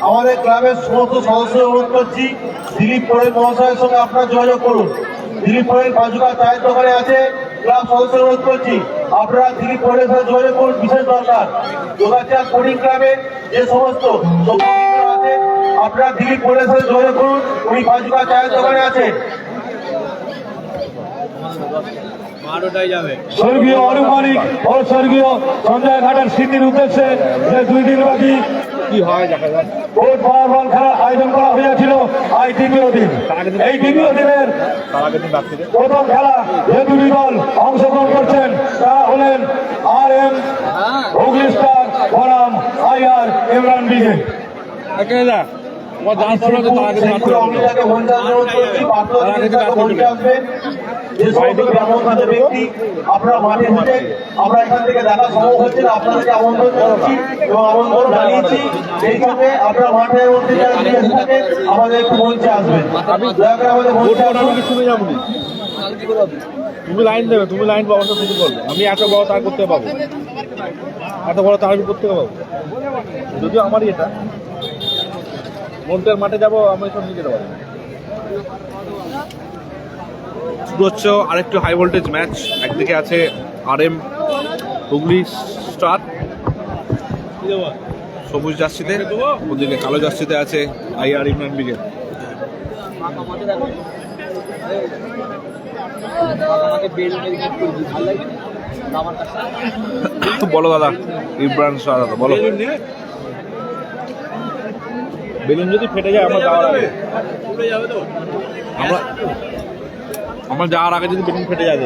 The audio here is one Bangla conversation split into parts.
আমাদের ক্লাবের সমস্ত সদস্য অনুরোধ করছি, দিলীপ পোড়েল মহাশয়ের সঙ্গে আপনারা যোগাযোগ করুন। দিলীপ পোড়েল পাঁচুকা চায়ের দোকানে আছে। ক্লাব সদস্য অনুরোধ করছি, আপনারা দিলীপ পোড়েলের সাথে যোগাযোগ করুন। বিশেষ দরকার যোগাচার কোডিং ক্লাবে যে সমস্ত আছে, আপনারা দিলীপ পোড়েলের সাথে যোগাযোগ করুন। উনি পাঁচুকা চায়ের দোকানে আছেন। স্বর্গীয় অরূপ মালিক ও স্বর্গীয় সঞ্জয় ঘাটের স্মৃতির উদ্দেশ্যে যে 2 দিন ব্যাপী ফুটবল খেলার আয়োজন করা হয়েছিল আজ দ্বিতীয় দিন। এই দ্বিতীয় দিনের প্রথম খেলা যে 2টি দল অংশগ্রহণ করছেন তারা হলেন RM হুগলি স্টার বনাম IR ইমরান ব্রিগেড। আপনারা মাঠে এসে আমরা এখান থেকে দেখা সম্ভব হচ্ছে না, আপনাদেরকে আমন্ত্রণ জানাচ্ছি এবং আমন্ত্রণ জানিয়েছি। এই জন্য আপনারা মাঠের মধ্যে থাকেন, আমাদের একটু মঞ্চে আসবেন, দয়া করে আমাদের মঞ্চে আসবেন। তুমি লাইন দেবে, তুমি লাইন ব্যবস্থা শুরু করবে। আমি এত বড় তার করতে পারবো, এত বড় তার করতে পারবো, যদিও আমারই এটা মন্টের মাঠে যাবো, আমি সব নিয়ে যেতে পারবো। শুরু হচ্ছে আরেকটু হাই ভোল্টেজ ম্যাচ। একদিকে আছে RM হুগলি স্টার সবুজ জার্সিতে, ওদিকে কালো জার্সিতে আছে IR ইমরান ব্রিগেড। বলো দাদা, ইমরান স্টার দাদা বলো। বেলুন যদি ফেটে যায় আমার যাওয়ার আগে, আমার যাওয়ার আগে যদি বেলুন ফেটে যায়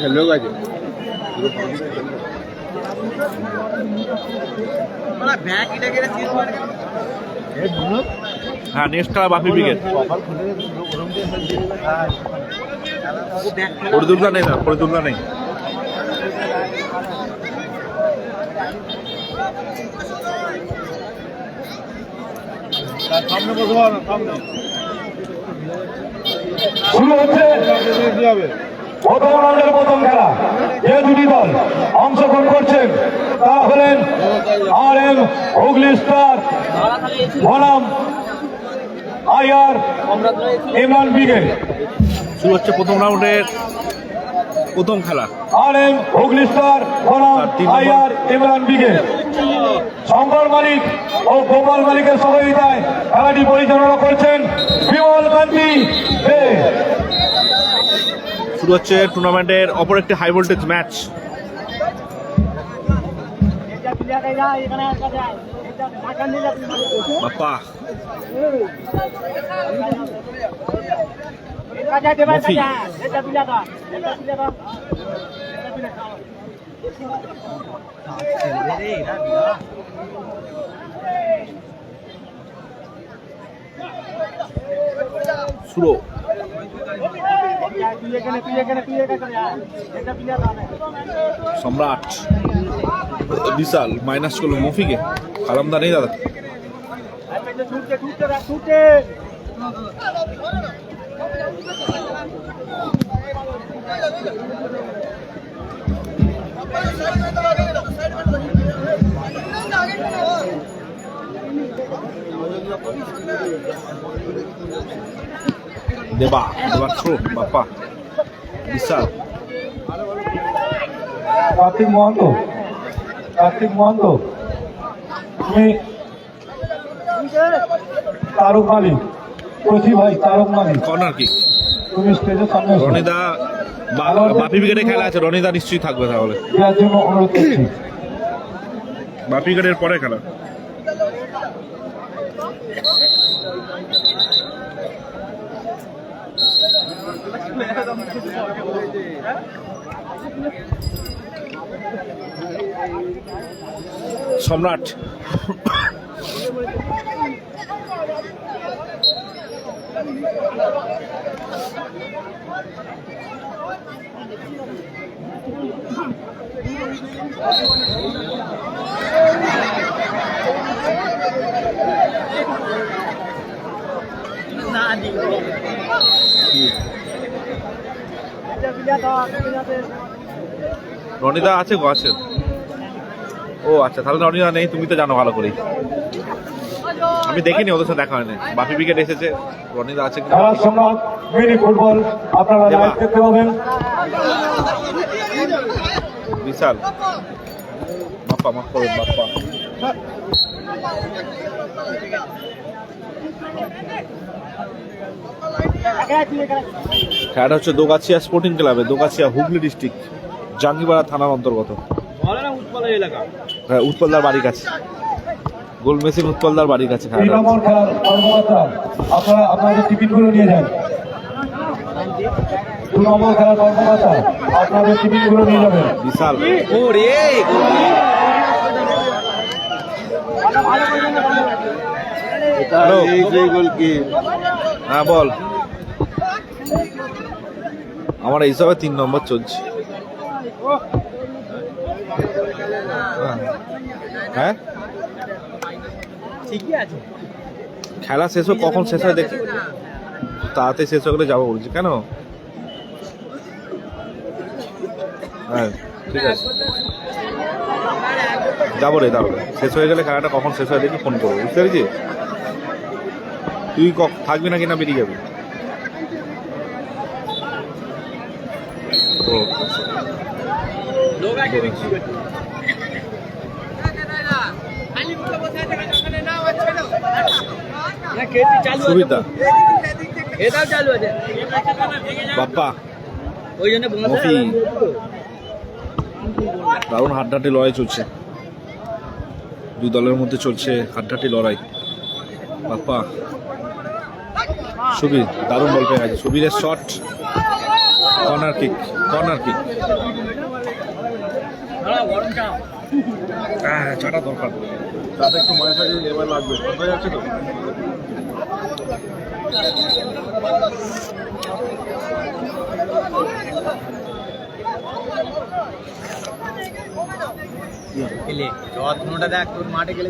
খেলেও গেছে। হ্যাঁ, নেক্সট খেলা বাপি ব্রিগেড। পরিদুর্গা নেই না, পরিদুর্গা নেই। সামনে বসবো না, সামনে শুরু হচ্ছে প্রথম রাউন্ডের প্রথম খেলা। যে 2টি দল অংশগ্রহণ করছেন তারা হলেন RM হুগলি স্টার বনাম IR ইমরান ব্রিগেড। শুরু হচ্ছে প্রথম রাউন্ডের প্রথম খেলা। RM হুগলি স্টার বনাম IR ইমরান ব্রিগেড। শঙ্কর মালিক ও গোপাল মালিকের সহযোগিতায় খেলাটি পরিচালনা করছেন বিমল কান্তি দে। শুরু হচ্ছে টুর্নামেন্টের অপর একটি হাই ভোল্টেজ ম্যাচ। বাপ্পা মফি শুরু। সম্রাট বিশাল মাইনাস করলো মফিকে। আলামদা নেই দাদা। দেবা দেবা থ্রো বাপ্পা বিশাল। কার্তিক মহন্ত তুমি তারক মালিক, কচি ভাই তারক মালিক, কর্নার কি তুমি স্টেজের সামনে রনিদা বাপি ব্রিগেডে খেলা আছে, রনিদা নিশ্চয়ই থাকবে তাহলে। দেওয়ার জন্য অনুরোধ করছি। বাপি ব্রিগেডের পরে খেলা। সম্রাট রনিদা আছে গো, আছে। ও আচ্ছা, তাহলে রনিদা নেই, তুমি তো জানো ভালো করেই। আমি দেখিনি, ওদের সাথে দেখা হয়নি। বাপি ব্রিগেড এসেছে, রনিদা আছে কিনা। খেলার সংবাদ মিনি ফুটবল আপনারা লাইভ দেখতে পাবেন। বিশাল বাপ্পা, মাফ করুন বাপ্পা। খেলাটা হচ্ছে দোগাছিয়া স্পোর্টিং ক্লাবে, দোগাছিয়া হুগলি ডিস্ট্রিক্ট, জাঙ্গিপাড়া থানার অন্তর্গত। হ্যাঁ, উৎপলদার বাড়ির কাছে, গোল মেশিন উৎপলদার বাড়ির কাছে। 3 নম্বর খেলার কর্মকর্তা আপনারা আপনাদের টিফিনগুলো নিয়ে যান। 2 নম্বর খেলার কর্মকর্তা আপনাদের টিফিনগুলো নিয়ে যাবেন। বিশাল হ্যালো, হ্যাঁ বল। আমার এই হিসাবে 3 নম্বর চলছে। হ্যাঁ ঠিকই আছে। খেলা শেষ হোক, কখন শেষ হয় দেখি, তাড়াতাড়ি শেষ হয়ে গেলে যাবো বলছি। কেন? হ্যাঁ ঠিক আছে, যাবো রে। তাহলে শেষ হয়ে গেলে খেলাটা কখন শেষ হয় দেখি ফোন করবো, বুঝতে পেরেছিস? তুই থাকবি নাকি না বেরিয়ে যাবি? ও সুবিধা এটাও চালু আছে বাপ্পা, ওই জন্য মফি, দারুণ হাড্ডাহাড্ডি লড়াই চলছে, দুই দলের মধ্যে চলছে হাড্ডাহাড্ডি লড়াই। বাপ্পা, সুবীর দারুণ বল পেয়ে গেছে, সুবীরের shot, corner kick, corner kick. হ্যাঁ, চাটা দরকার, তাতে একটু মনে থাকে, এবার লাগবে, হয়ে যাচ্ছে তো। যত্নটা দেখ, তোর মাঠে গেলে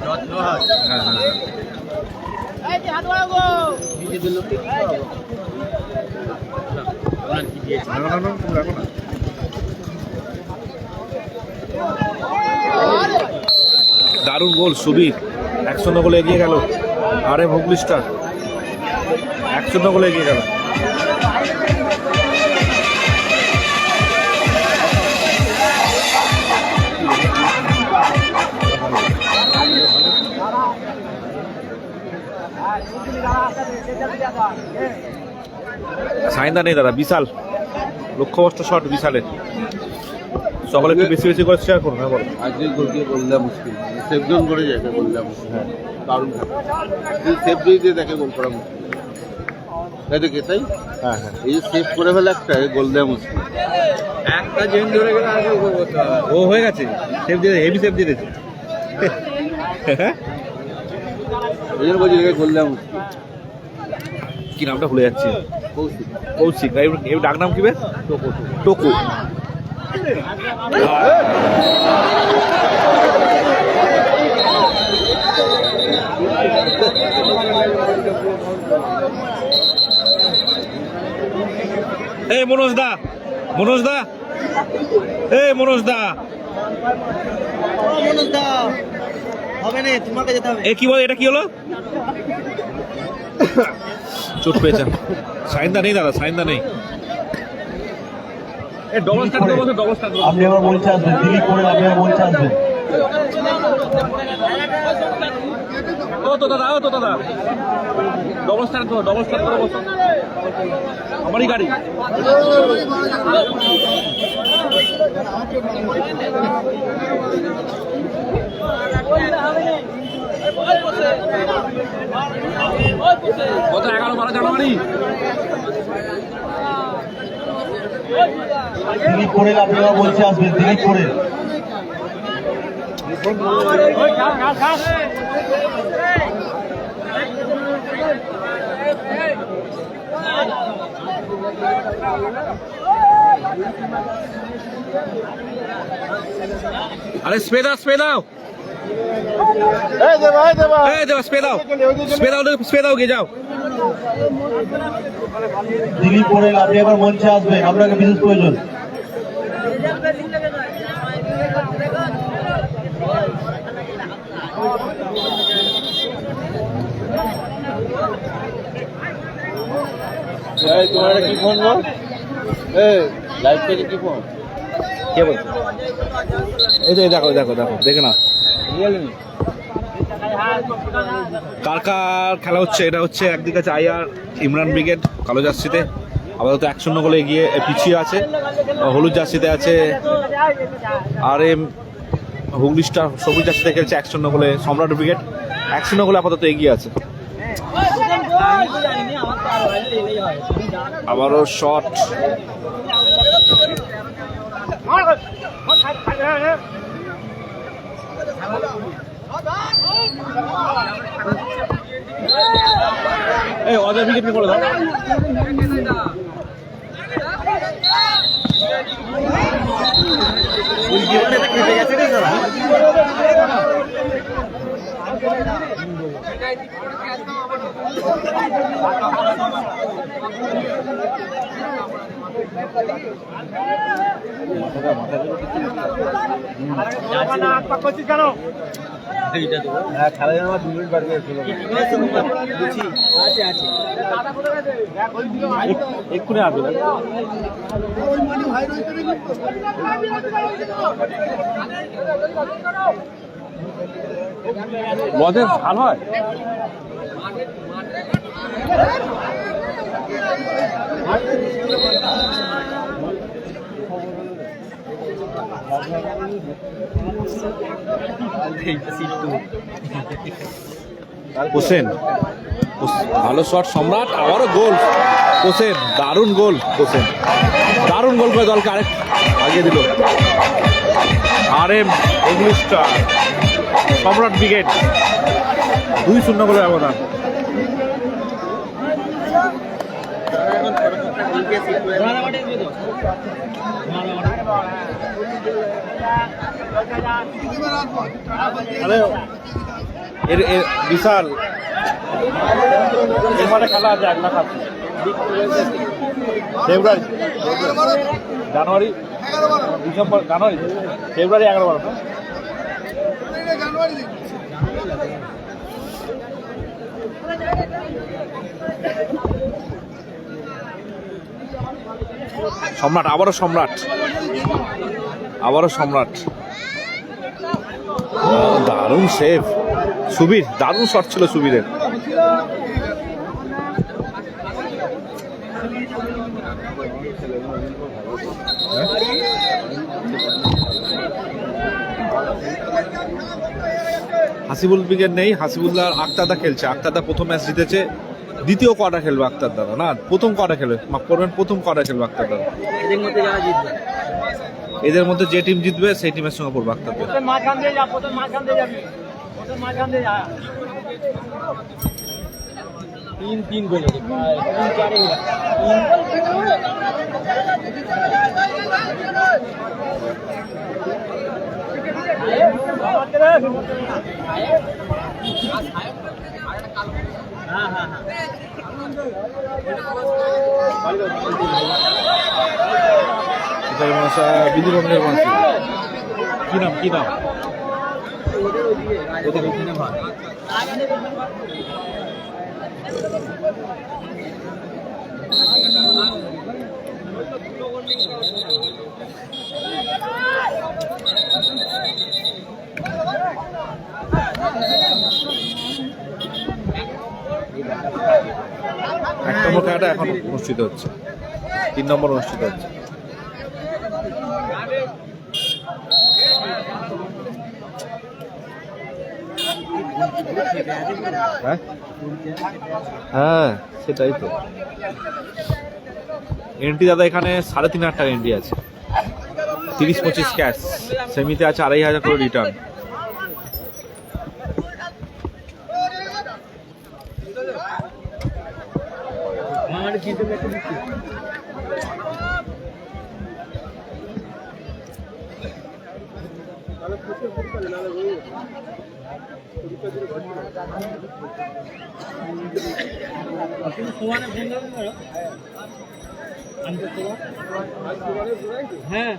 যত্ন হয়। হ্যাঁ হ্যাঁ নিজেদের লোককে কি করবো? ওনার কি দিয়েছে? না না না, তুমি রাখো না। দারুণ গোল সুবীর, 1-0 গোলে এগিয়ে গেল RM হুগলি স্টার, 1-0 গোলে এগিয়ে গেল। সাইন্দা নেই দাদা, বিশাল লক্ষ্যবস্ত শট বিশালের। সকলে একটু বেশি বেশি করে শেয়ার করুন। হ্যাঁ বলো। আজকে গোলকে বললাম মুশকিল, সেফ জোন করে যায় বললাম মুশকিল। হ্যাঁ, দারুণ খেলা, সেফ দিয়ে দেখে গোল করা মুশকিল, তাই দেখে তাই। হ্যাঁ হ্যাঁ, এই যে সেভ করে ফেলে একটা, গোল দেওয়া মুশকিল। একটা জেন ধরে গেলে আগে গোল করতে হবে। ও হয়ে গেছে, সেভ দিয়ে, হেভি সেভ দিয়ে দিয়েছে। এই জন্য বলছি গোল দেওয়া মুশকিল। কি নামটা ভুলে যাচ্ছি, কৌশিক, কৌশিক। এই ডাক নাম কি বে? টোকো টোকু। এই মনোজ দা, মনোজ দা, এই মনোজ দা, হবে না, তোমাকে যেতে হবে। এ কি বল, এটা কি হলো? চোট পেয়েছেন। সাইন্দা নেই দাদা, সাইন্দা নেই। ডবল স্টার্ট করবো, ডবল স্টার্ট করবো। আপনি আবার মঞ্চে আসবেন, দিলীপ করে আপনি আবার মঞ্চে আসবেন। ও তো দাদা, ও তো দাদা, ডবল স্টার্ট করো, ডবল স্টার্ট করো, বসো। আমারই গাড়ি। কত 11-12 জানুয়ারি। দিলীপ করে আপনি আবার মঞ্চে আসবেন, দিলীপ করে। Hey! আরে স্প্রে দাও স্প্রে দাও স্প্রে দাও স্প্রে দাও গিয়ে যাও। দিলীপ পড়েন, আপনি এবার মঞ্চে আসবেন, আপনাকে বিশেষ প্রয়োজন। তোমার কি ফোন বল, লাইভ থেকে কি ফোন? কে বলছে? এই যে দেখো দেখো দেখো দেখে না কার কার খেলা হচ্ছে। এটা হচ্ছে একদিকে আছে আইআর ইমরান ব্রিগেড কালো জার্সিতে, আপাতত 1-0 গোলে এগিয়ে পিছিয়ে আছে। হলুদ জার্সিতে আছে RM হুগলি স্টার, সবুজ জার্সিতে খেলছে 1-0 গোলে সম্রাট ব্রিগেড, 1-0 গোলে আপাতত এগিয়ে আছে। আবারও শট, এই অজয় উইকেট নিয়ে করে দাও। খেলা যেন 2 মিনিট বার করে এক্ষুনি আসবে। বজের ভালো হয়। হোসেন ভালো শট, সম্রাট আবারও গোল। হোসেন দারুণ গোল, হোসেন দারুণ গোল করে দলকে আরেক আগিয়ে দিল। RM হুগলি স্টার সম্রাট ব্রিগেড 2-0 গোলের ব্যবধান। এর বিশাল এর মাঠে খেলা আছে 1 লাখ আছে। ফেব্রুয়ারি, জানুয়ারি, ডিসেম্বর, জানুয়ারি, ফেব্রুয়ারি 11-12 না? সম্রাট আবারও সম্রাট, আবারও সম্রাট, দারুণ সেভ সুবীর, দারুণ শট ছিল সুবীরের। হাসিবুল ব্রিগেড নেই, হাসিবুল্লাহ আক্তারদা খেলছে। আক্তারদা প্রথম ম্যাচ জিতেছে, দ্বিতীয় কোয়ার্টার খেলবে আক্তারদা, না প্রথম কোয়ার্টার খেলবে, মাফ করবেন প্রথম কোয়ার্টার খেলবে আক্তারদা। এদের মধ্যে যে টিম জিতবে সেই টিমের সঙ্গে পড়বে আক্তারদা। তিন গোল আছে, 3-4 বিধি রঙের মানুষ কি নাম, কি নাম? এক নম্বর খেলাটা এখন অনুষ্ঠিত হচ্ছে, 3 নম্বর অনুষ্ঠিত হচ্ছে। হ্যাঁ সেটাই তো। এন্ট্রি দাদা এখানে 3,500 টাকা এন্ট্রি আছে, 30-25 ক্যাশ, সেমিতে আছে 2,500 করে রিটার্ন। হ্যাঁ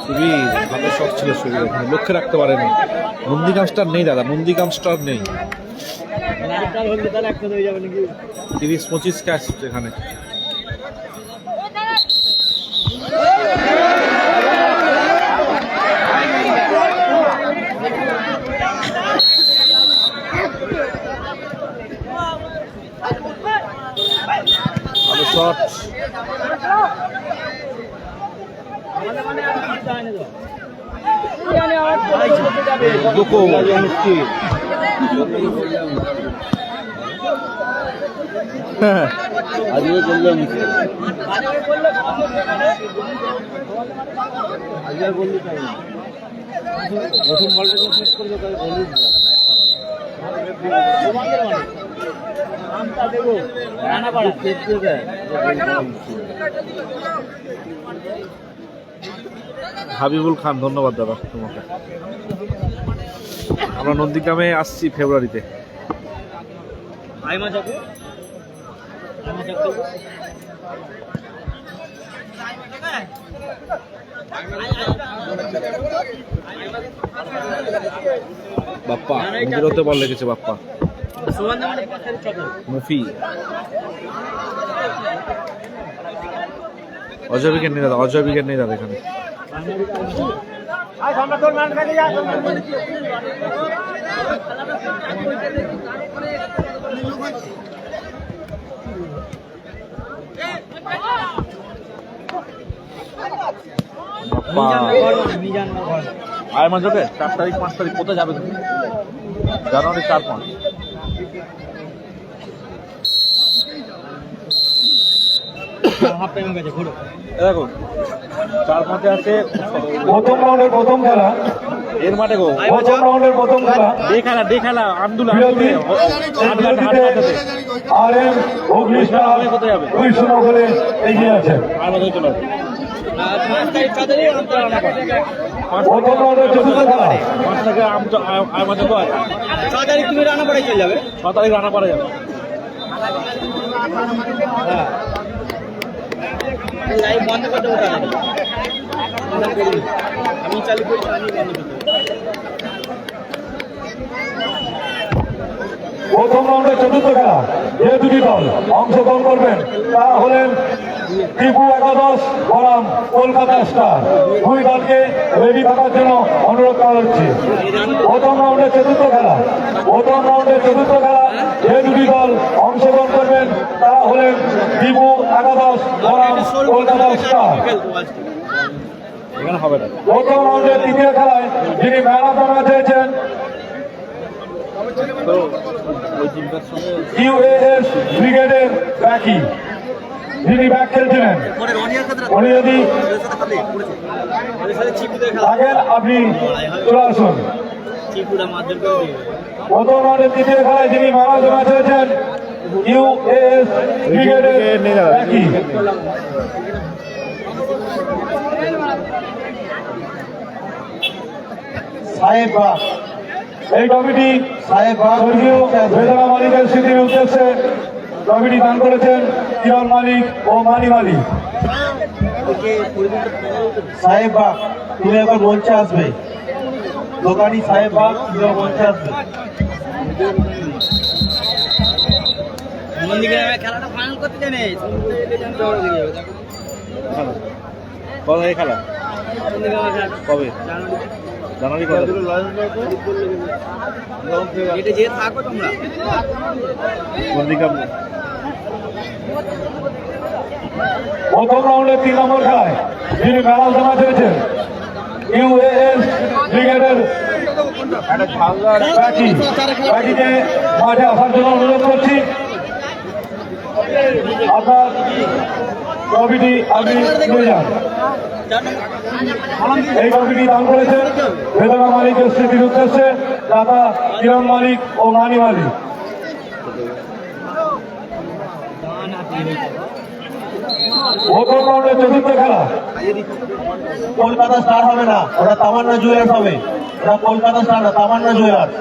খুবই ভালো শখ ছিল শরীরে, লক্ষ্যে রাখতে পারেনি। নন্দীগ্রাম স্টার নেই দাদা, নন্দীগ্রাম স্টার নেই। 30-25 ক্যাচ এখানে। ভালো শট। গোকো আজকে করলাম প্রথম বলটা শেষ করবে তাই বলি আমটা দেবো রানা পাড়া হাবিবুল খান, ধন্যবাদ দাদা তোমাকে। আমরা নন্দীগ্রামে আসছি ফেব্রুয়ারিতে। আইমা যাবে বাপ্পা নিজেরতে বল লেগেছে, বাপ্পা মুফি। অজয় উইকেট নেই দাদা, অজয় উইকেট নেই দাদা এখানে। আয় মাঝে 4 তারিখ 5 তারিখ কোথায় যাবে তুমি? জানুয়ারি 4-5। দেখো 4-5 আছে প্রথম রাউন্ডের প্রথম খেলা, এর মাঠে গো। প্রথম রাউন্ডের প্রথম খেলা দেখালা আব্দুল বিরতি। RM হুগলি স্টার কোথায় যাবে? 2-0 করে এগিয়ে আছে। আর মাঝে চলে আসবে। প্রথম রাউন্ডের চতুর্থ খেলা, 5 থেকে আর মাঝে তো আছে। 6 তারিখ তুমি রানা পাড়ায় চলে যাবে 6 তারিখ রানা পাড়া যাবে। লাইভ বন্ধ করতে হবে আমি চালু করি আমি বন্ধ করতে প্রথম রাউন্ডের চতুর্থ খেলা। যে দুটি দল অংশগ্রহণ করবেন তারা হলেন টিপু একাদশ বনাম কলকাতা স্টার। দুই দলকে রেডি থাকার জন্য অনুরোধ করা হচ্ছে। প্রথম রাউন্ডের চতুর্থ খেলা, প্রথম রাউন্ডের চতুর্থ খেলা। যে দুটি দল অংশগ্রহণ করবেন তারা হলেন টিপু একাদশ বনাম কলকাতা স্টার। এখানে হবে না। প্রথম রাউন্ডের তৃতীয় খেলায় যিনি ম্যান অফ দ্য ম্যাচ হয়েছেন তো ওই টিমটার সঙ্গে ইউএএস ব্রিগেডের ব্যাকি, যিনি ব্যাক খেলছিলেন, উনি যদি আগের আপনি চলে আসুন। চিপুরা মারধর করে দিবে প্রথম রাউন্ডের তৃতীয় খেলায় যিনি ম্যান অফ দ্য ম্যাচ হয়েছেন ইউএএস ব্রিগেডের ব্যাকি। সাহেব বা এই কমিটি সাহেব বা স্বর্গীয় বেদনা মালিকের স্মৃতির উদ্দেশ্যে ট্রফিটি দান করেছেন কিরণ মালিক ও মানি মালিক। সাহেব বা তুমি একবার মঞ্চে আসবে। দোকানি সাহেব বা তুমি মঞ্চে আসবে। নন্দীগ্রামে খেলাটা ফাইনাল করতে জানে কোথায় খেলা? নন্দীগ্রামে খেলা কবে? জানুয়ারি কত? এটা যে থাকো তোমরা নন্দীগ্রাম। প্রথম রাউন্ডের 3 নম্বর খেলায় যিনি ম্যান অফ দ্য ম্যাচ হয়েছেন ইউএএস ব্রিগেডের ব্যাকিকে মাঠে আসার জন্য অনুরোধ করছি। আপনার ট্রফিটি আপনি নিয়ে যান। এই ট্রফিটি দান করেছেন বেদনা মালিকের স্মৃতির উদ্দেশ্যে দাদা কিরণ মালিক ও মানি মালিক। প্রথম রাউন্ডের চতুর্থ খেলা। কলকাতা স্টার হবে না, ওটা তামান্না জুয়েলার্স হবে। ওটা কলকাতা স্টার না, তামান্না জুয়েলার্স,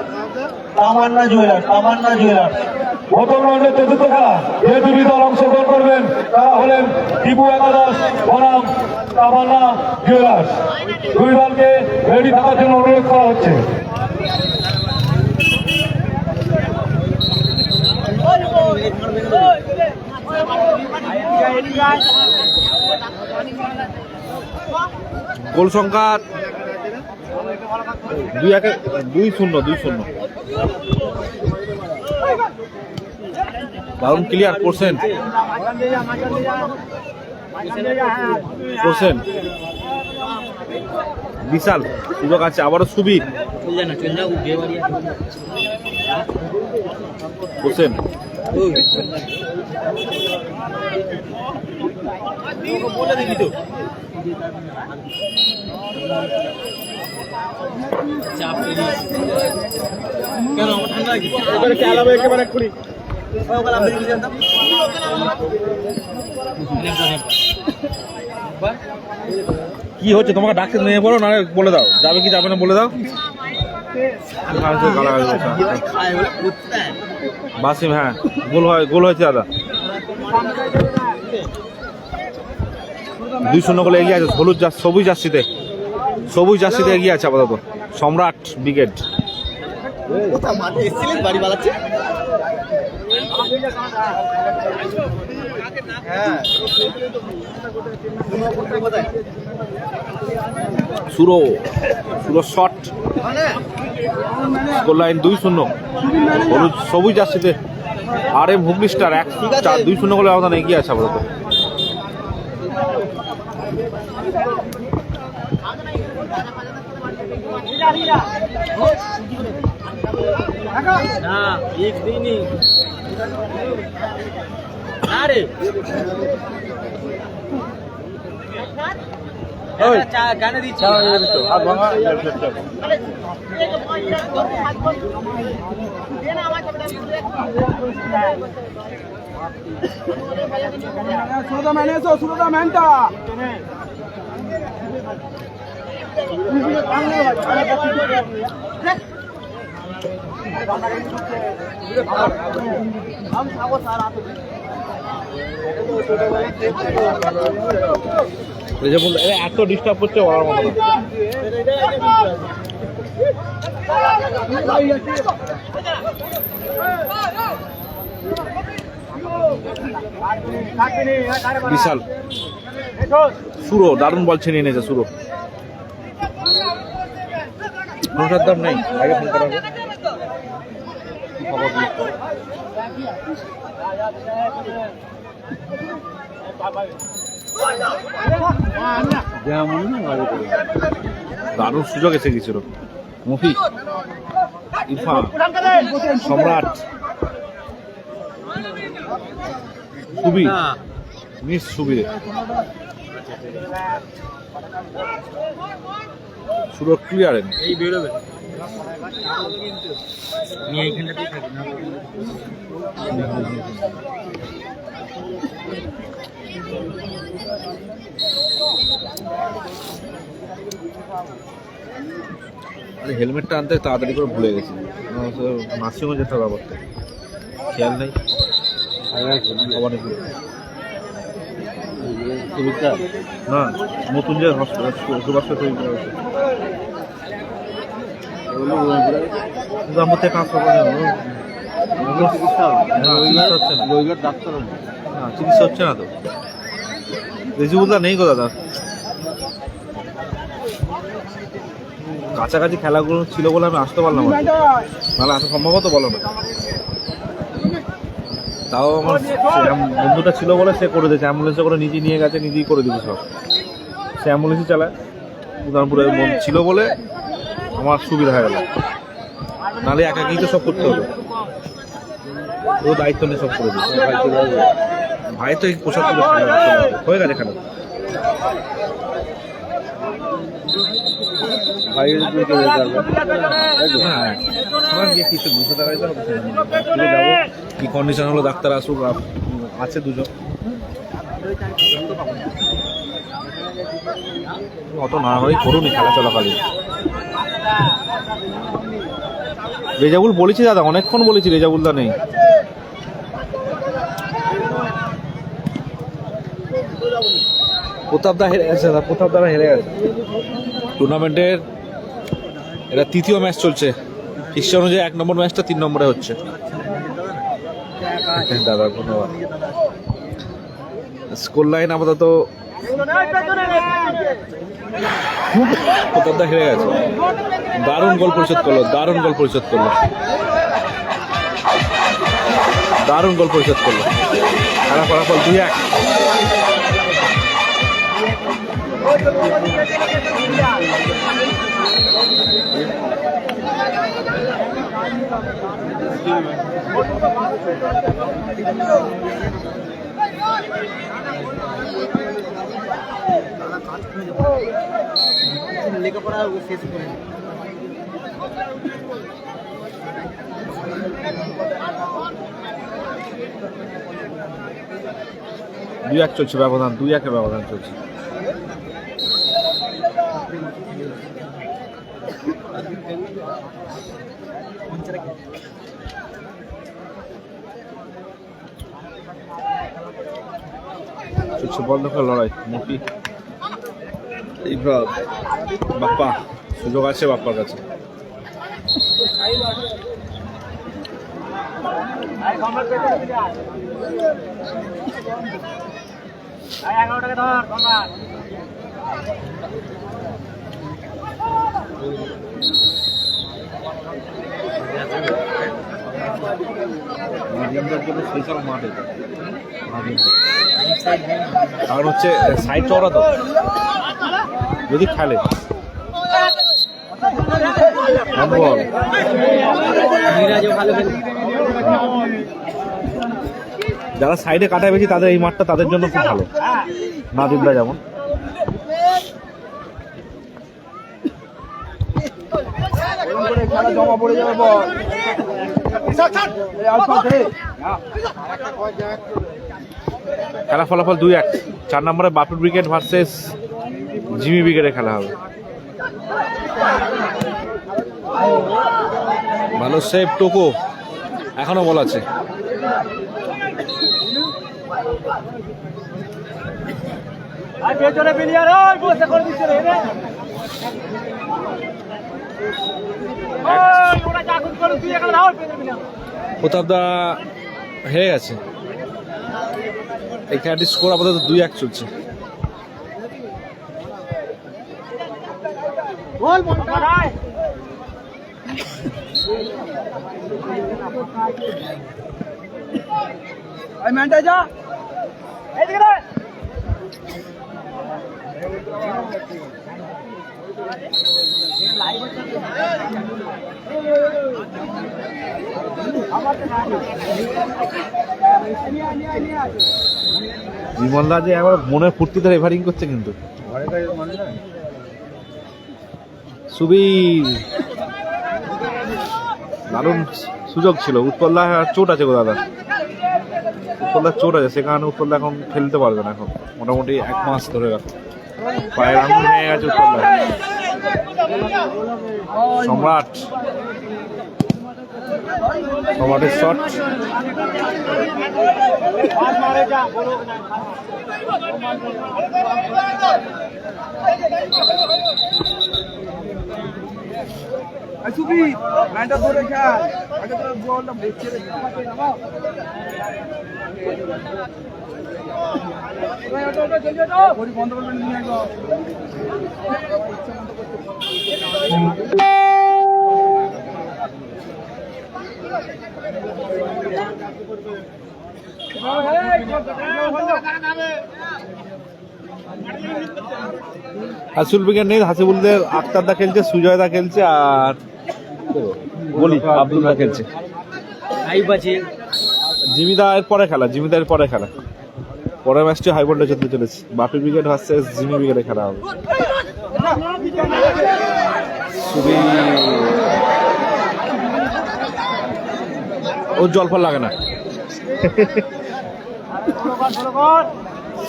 তামান্না জুয়েলার্স, তামান্না জুয়েলার্স। প্রথম রাউন্ডের চতুর্থ খেলা। যে দুটি দল অংশগ্রহণ করবেন তারা হলেন টিপু একাদশ বনাম তামান্না জুয়েলার্স। দুই দলকে রেডি থাকার জন্য অনুরোধ করা হচ্ছে। গোল সংখ্যা 2-0। দারুণ ক্লিয়ার করছেন বিশাল সুযোগ আছে, আবারও সুবীর করছেন। কেন আমার ঠান্ডা লাগছে এবারে খেলাবে একেবারে এক্ষুনি ওখানে আপনি কি জানতাম কি হচ্ছে তোমাকে ডাকতে নিয়ে পড়ো না বলে দাও, যাবে কি যাবে না বলে দাও। বাসিম, হ্যাঁ গোল হয়েছে দাদা। 2-0 গোলে এগিয়ে আছে সবুজ জার্সিতে এগিয়ে আছে আপাতত সম্রাট ব্রিগেড। বাড়ি বাড়াচ্ছে সুরো শট, গোল লাইন 2-0 সবুজ জার্সিতে RM হুগলি স্টার 2-0 গোলে ব্যবধান এগিয়ে আছে আপাতত। না এক দিনই আরে চা গানে দিচ্ছি হাত ভাঙা এত ডিস্টার্ব করছে বলার মতো না। বিশাল সুরো দারুণ বল ছিনিয়ে নিয়েছে সুরো। ফোনটার দাম নেই, আগে ফোন করা হবে। দারুণ সুযোগ এসে গেছিল। মফিক, ইরফান, সম্রাট, সুবীর মিস সুবীর সুরো ক্লিয়ার এই বেরোবে নিয়ে এইখানটাতেই থাকি না হেলমেটটা আনতে তাড়াতাড়ি করে ভুলে গেছি, নার্সিংহোমে যেতে হবে আবার, খেয়াল নেই। না নতুন যে সুভাষ ট্রান্সফার করে চিকিৎসা হচ্ছে না তো, রেজিবুল্লাহ নেই গো দাদা। কাছাকাছি খেলাগুলো ছিল বলে আমি আসতে পারলাম, নাহলে আসা সম্ভবত বলো না। তাও আমার বন্ধুটা ছিল বলে সে করে দিয়েছে, অ্যাম্বুলেন্সে করে নিজে নিয়ে গেছে, নিজেই করে দিয়েছে সব। সে অ্যাম্বুলেন্সই চালায়, উদাহরণপুরে ছিল বলে আমার সুবিধা হয়ে গেল, নাহলে একাকেই তো সব করতে হবে। ও দায়িত্ব নিয়ে সব করে দিয়েছে। ভাই তো এই পোশাক হয়ে গেছে খেলা। হ্যাঁ গিয়ে কিছু 200 টাকায় তো কি কন্ডিশন হলো, ডাক্তার আসুক, আছে দুজন। অত নাড়াড়ি করুনি খেলা চলাকালীন। রেজাবুল বলেছি দাদা, অনেকক্ষণ বলেছি রেজাবুল দা নেই। প্রতাপ দা হেরে গেছে, প্রতাপ দাদা হেরে গেছে। টুর্নামেন্টের এটা তৃতীয় ম্যাচ চলছে, ফিক্সচার অনুযায়ী 1 নম্বর ম্যাচটা 3 নম্বরে হচ্ছে। দাদা ধন্যবাদ। স্কোর লাইন আপাতত প্রতাপ দা হেরে গেছে। দারুণ গোল পরিশোধ করলো, দারুণ গোল পরিশোধ করলো, দারুণ গোল পরিশোধ করলো। খেলা ফলাফল 2-1। লেখাপড়া শেষ করে 2-1 চলছে ব্যবধান, 2-1 ব্যবধান চলছে। চলছে বল দখল লড়াই। মুখি এইবার বাপ্পা, সুযোগ আছে বাপ্পার কাছে। কারণ হচ্ছে সাইড চওড়া তো, যদি খেলে যারা সাইডে কাটায় বেশি তাদের এই মাঠটা তাদের জন্য খুব ভালো। নাদিমরা যেমন জমা পড়ে যাবে বল। খেলা ফলাফল 2-1। 4 নম্বরে বাপুর ব্রিগেড ভার্সেস জিমি ব্রিগেডে খেলা হবে। ভালো সেভ টোকো, এখনো বল আছে। প্রতাপ দা হেরে গেছে। এই খেলাটির স্কোর আপাতত 2-1 চলছে। বিমলদা যে একবার মনের ফুর্তিতে রেফারিং করছে, কিন্তু সুবীর দারুণ সুযোগ ছিল। উৎপলদা চোট আছে গো দাদা, উৎপলদার চোট আছে, সে কারণে উৎপলদা এখন খেলতে পারবে না। এখন মোটামুটি 1 মাস ধরে রাখো, পায়ের আঙুল ভেঙে গেছে উৎপলদা। সম্রাট, সম্রাটের শট বন্ধ করবেন হাসিবুল ব্রিগেড নেই, হাসিবুলদের আক্তারদা খেলছে, সুজয়দা খেলছে, আর বলি আব্দুল্লাহ খেলছে। জিমিদা এর পরে খেলা, জিমিদা এর পরে খেলা। পরের ম্যাচটি হাই ভোল্টেজ হতে চলেছে। বাপি ব্রিগেড ভার্সেস জিমি ব্রিগেডে খেলা হবে। ওর জল ফল লাগে না।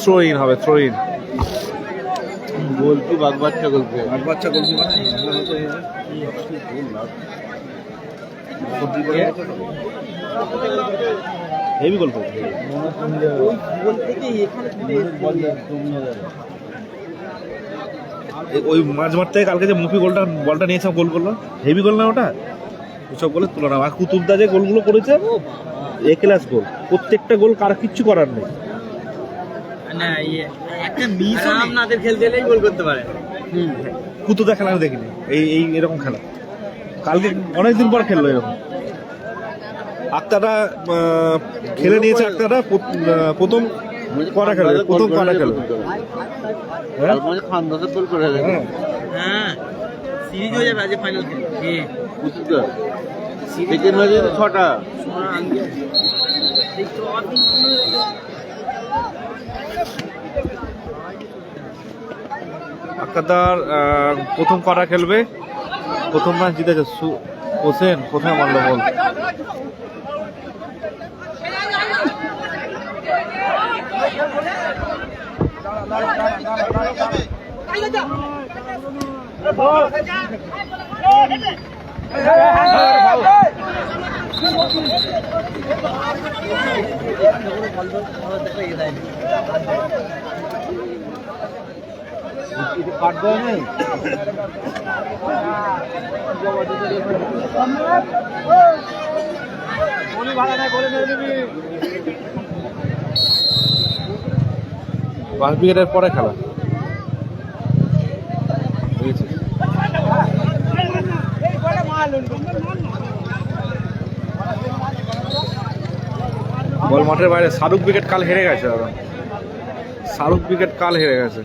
থ্রো ইন হবে, থ্রো ইন। গোল কি বাঘ বাচ্চা গোলকে আট বাচ্চা গোল হেভি গোল করবে। ওই মাঝ মাঠ থেকে কালকে যে মুফি বলটা নিয়েছে গোল করলো, হেভি গোল না ওটা? ওসব গোলের তুলনা। আর কুতুবদা যে গোলগুলো করেছে এ ক্লাস গোল, প্রত্যেকটা গোল কার কিচ্ছু করার নেই। কুতুবদা খেলা আমি দেখিনি এই এরকম খেলা, কালকে অনেকদিন পর খেললো এরকম। আক্তাটা খেলে নিয়েছে, আক্তাটা প্রথম কটা খেলে, প্রথম কটা খেলে খান্দাসের গোল করে গেছে। হ্যাঁ সিরিজ হয়ে যাবে আজ ফাইনাল সেকেন্ড ম্যাচে 6টা। আক্তাদার প্রথম কটা খেলবে, প্রথম ম্যাচ জিতেছে। হোসেন কোথায় মারলো বল? পাঁচ উইকেটের পরে খেলা বল মাঠের বাইরে। শাহরুখ উইকেট কাল হেরে গেছে, শাহরুখ উইকেট কাল হেরে গেছে।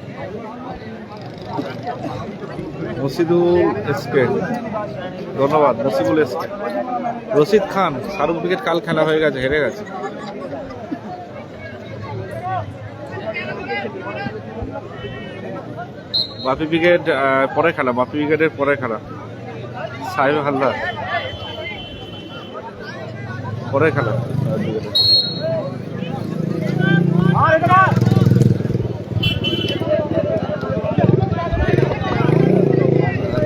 মসিদুল এসকে, ধন্যবাদ মসিদুল এসকে। রশিদ খান, শাহরুখ উইকেট কাল খেলা হয়ে গেছে, হেরে গেছে। বাপি উইকেট পরে খেলা, বাপি উইকেটের পরে খেলা। সাহেব হালদার পরে খেলা।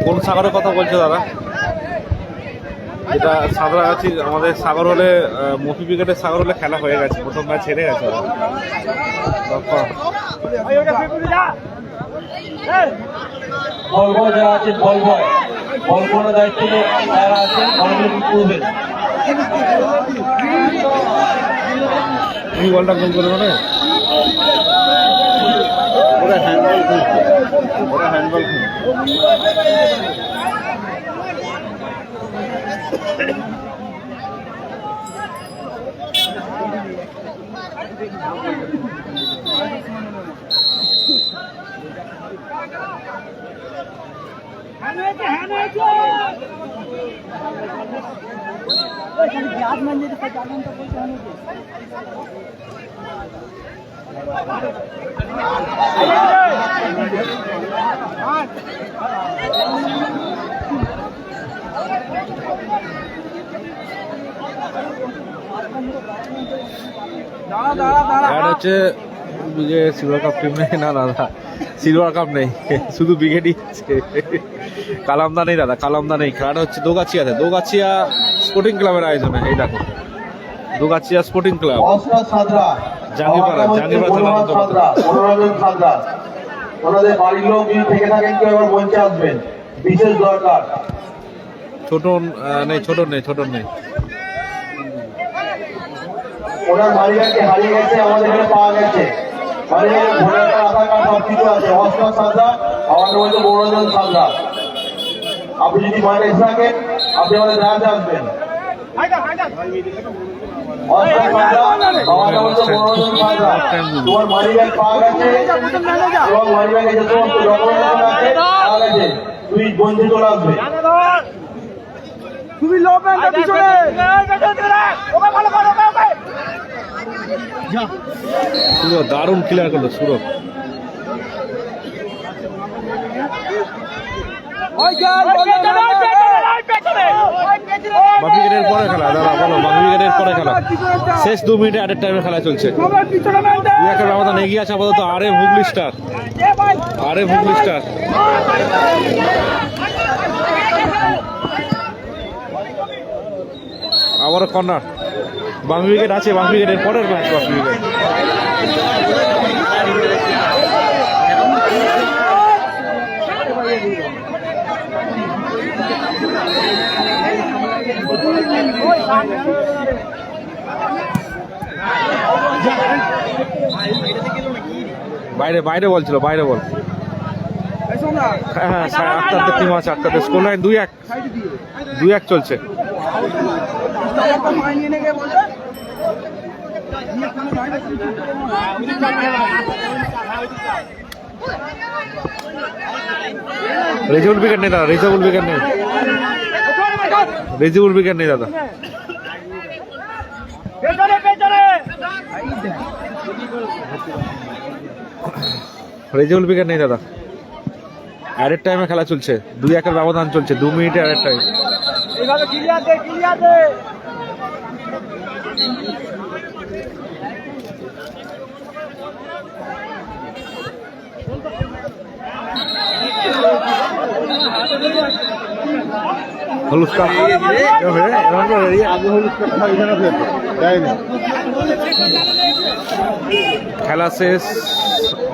কোন সাগরের কথা বলছে দাদা? এটা সাঁতরাগাছি আমাদের সাগর হলে, মফি উইকেটের সাগর হলে খেলা হয়ে গেছে, প্রথম ম্যাচ হেরে গেছে। বল বয় যারা আছেন, বল বয় বল করার দায়িত্বে যারা আছেন বলগুলো করবেন। এই বলটা গোল করে মানে ওরা হ্যান্ডবল খেলছে, ওরা হ্যান্ডবল খেলছে। হচ্ছে যে সিলভার কাপ টিম নেই না দাদা, সিলভার কাপ নেই, শুধু ব্রিগেডই আছে। কালামদা নেই দাদা, কালামদা নেই। খেলাটা হচ্ছে দোগাছিয়াতে, দোগাছিয়া স্পোর্টিং ক্লাবের আয়োজনে। এই দেখো দোগাছিয়া স্পোর্টিং ক্লাব, জাঙ্গিপাড়া, জাঙ্গিপাড়া। ওনাদের বাড়ির লোক যদি থেকে থাকেন কেউ এবার মঞ্চে আসবেন, বিশেষ দরকার। ছোট নেই, ছোট নেই, ছোট নেই। ওনার মালিকাকে হারিয়ে গেছে, আমাদের এখানে পাওয়া গেছে। মালিকের ভোটার কার্ড, আধার কার্ড সব কিছু আছে। অস্কার সাজা, আমাদের মধ্যে মনোরঞ্জন সাজা। আপনি যদি মাঠে এসে থাকেন, আপনি আমাদের ব্রাঞ্চে আসবেন। অস্কার সাজা, আমাদের মধ্যে মনোরঞ্জন সাজা। তোমার মালিকাকে পাওয়া গেছে এবং মালিকাকে যে সমস্ত ডকুমেন্ট আছে পাওয়া গেছে, তুই বঞ্চিত লাগবে। তুমি লো প্যান্টের পিছনে ওকে ভালো করো, ওকে সুরভ দারুণ ক্লিয়ার করলো সুরভ। ওই গেল, ওই পেছনে, ওই পেছনে, ওই পেছনে। বাপি গেটের পরে খেলা দাদা বলো, বাপি গেটের পরে খেলা শেষ 2 মিনিটে অ্যাডের টাইমে খেলা চলছে। 2-1 ব্যবধান এগিয়ে আছে আপাতত RM Hooghly star. RM Hooghly star আবারও কর্নার। বাপি উইকেট আছে, বাপি উইকেটের পরের ম্যাচ বাপি উইকেট। বাইরে বাইরে বল ছিল, বাইরে বল। হ্যাঁ হ্যাঁ 8টাতে টিম আছে, 8টাতে স্কোর লাইন 2-1 2-1 চলছে। রেজিবুল উইকেট নেই দাদা, রেজিবুল উইকেট নেই, রেজিবুল উইকেট নেই দাদা। রেজিবুল উইকেট নেই দাদা। অ্যাডের টাইমে খেলা চলছে, 2-1 ব্যবধান চলছে, 2 মিনিটে অ্যাডের টাইম। হলুদ কাপ খেলা শেষ।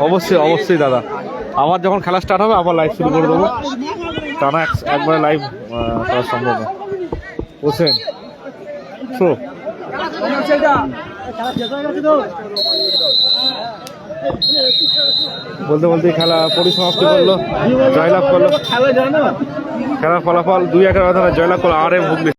অবশ্যই অবশ্যই দাদা, আবার যখন খেলা স্টার্ট হবে আবার লাইভ শুরু করে দেবো। টানা একবারে লাইভ করা সম্ভব না। হোসেন থ্রো, বলতে বলতে খেলা পরিসমাপ্তি করলো, জয়লাভ করলো। খেলার ফলাফল 2-1 ব্যবধানে জয়লাভ করলো RM হুগলি।